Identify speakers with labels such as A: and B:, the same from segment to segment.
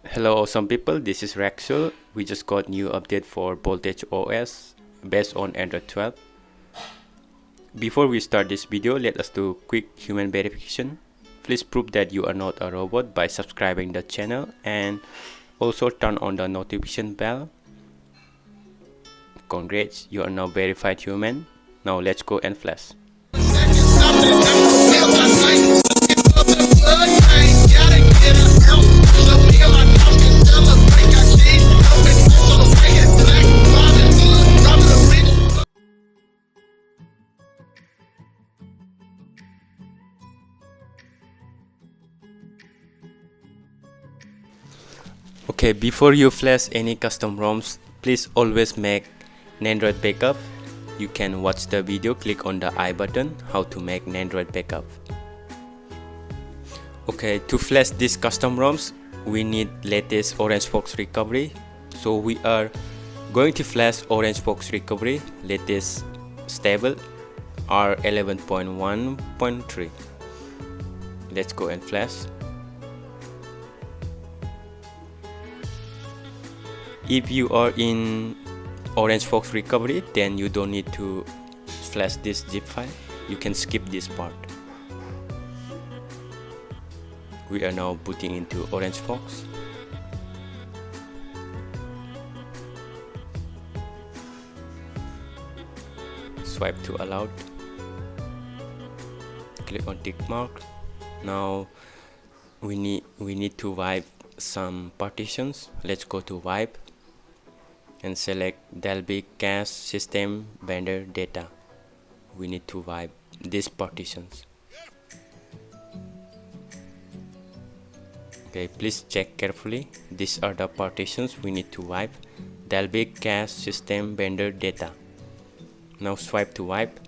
A: Hello awesome people, this is Rexul. We just got new update for VoltageOS based on Android 12. Before we start this video, let us do quick human verification. Please prove that you are not a robot by subscribing the channel and also turn on the notification bell. Congrats, you are now verified human. Now let's go and flash. Okay, before you flash any custom ROMs, please always make Nandroid backup. You can watch the video, click on the I button, how to make Nandroid backup. Okay, to flash these custom ROMs, we need latest Orange Box recovery. So we are going to flash Orange Box recovery latest stable R11.1.3. Let's go and flash. If you are in Orange Box recovery, then you don't need to flash this zip file. You can skip this part. We are now booting into Orange Box. Swipe to allowed. Click on tick mark. Now we need to wipe some partitions. Let's go to wipe and select Delby cache system vendor data. We need to wipe these partitions. Okay, please check carefully. These are the partitions we need to wipe. Delby cache system vendor data. Now swipe to wipe.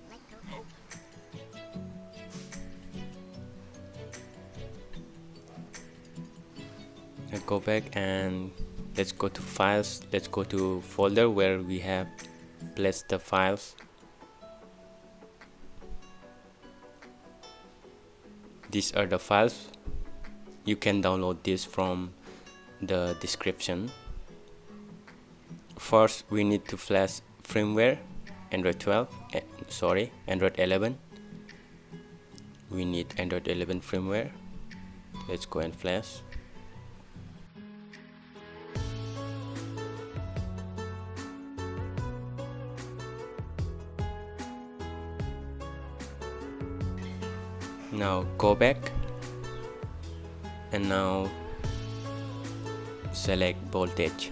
A: And go back and let's go to files. Let's go to folder where we have placed the files. These are the files. You can download this from the description. First we need to flash firmware Android 12, Android 11. We need Android 11 firmware. Let's go and flash. Now go back and now select voltage,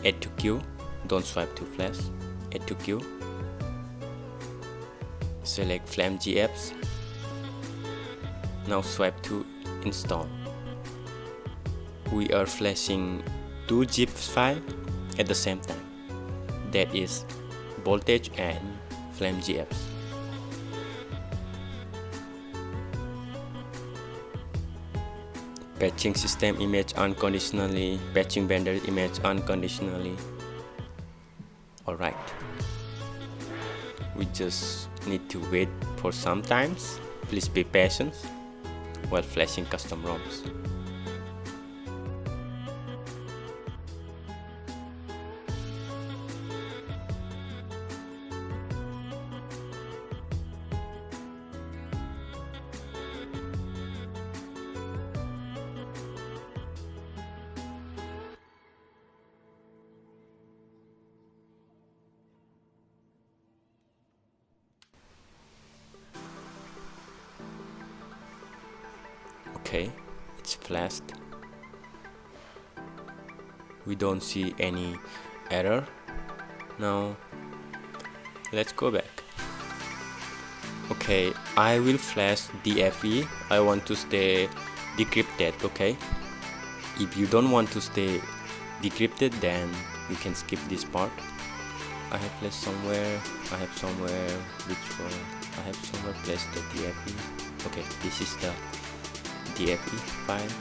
A: add to queue, don't swipe to flash, add to queue, select FlameG apps, now swipe to install. We are flashing two zip files at the same time, that is voltage and FlameG apps. Patching system image unconditionally, patching vendor image unconditionally. Alright, we just need to wait for some times. Please be patient while flashing custom ROMs. Okay, it's flashed. We don't see any error. Now let's go back. Okay, I will flash DFE. I want to stay decrypted. Okay, if you don't want to stay decrypted, then you can skip this part. I have placed somewhere. I have somewhere placed the DFE. Okay, this is the DFE file.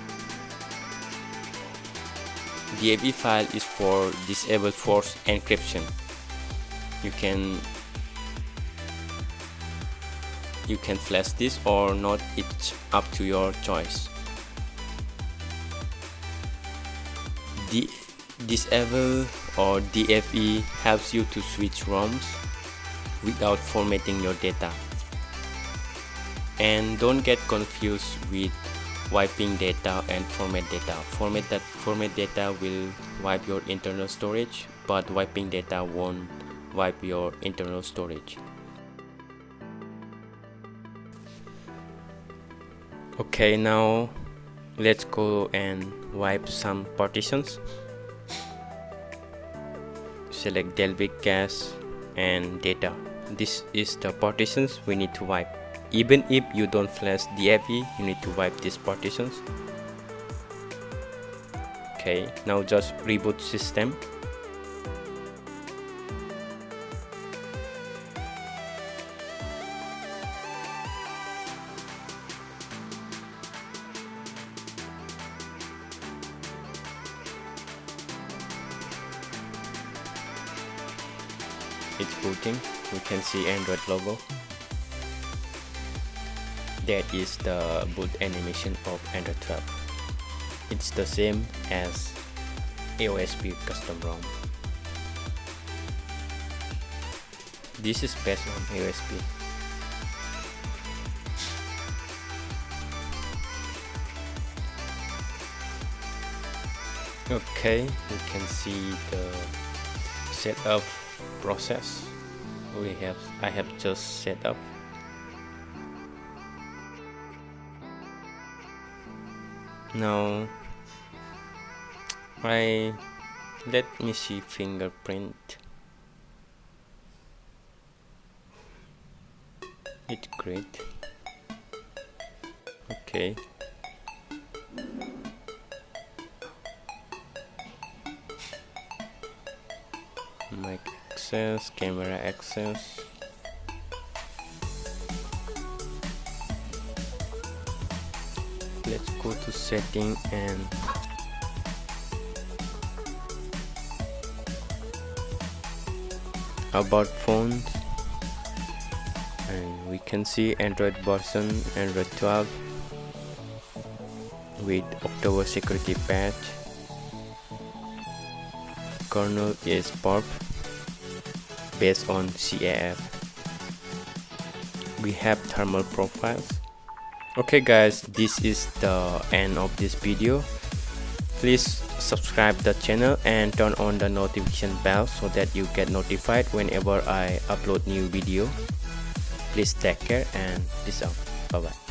A: DFE file is for disable force encryption. You can flash this or not, it's up to your choice. Disable or DFE helps you to switch ROMs without formatting your data. And don't get confused with wiping data and format data. Format data will wipe your internal storage, but wiping data won't wipe your internal storage. Okay, now let's go and wipe some partitions. Select Delvic cache and data. This is the partitions we need to wipe. Even if you don't flash DFE, you need to wipe these partitions. Okay, now just reboot system. It's booting. You can see Android logo. That is the boot animation of Android 12. It's the same as AOSP custom ROM. This is based on AOSP. Okay, you can see the setup process. I have just set up. Now let me see fingerprint. It's great. Okay. Mic access, camera access. Let's go to setting and about phones, and we can see Android version Android 12 with October security patch. Kernel is PURP based on CAF. We have thermal profiles. Okay guys, this is the end of this video. Please subscribe the channel and turn on the notification bell so that you get notified whenever I upload new video. Please take care and peace out. Bye bye.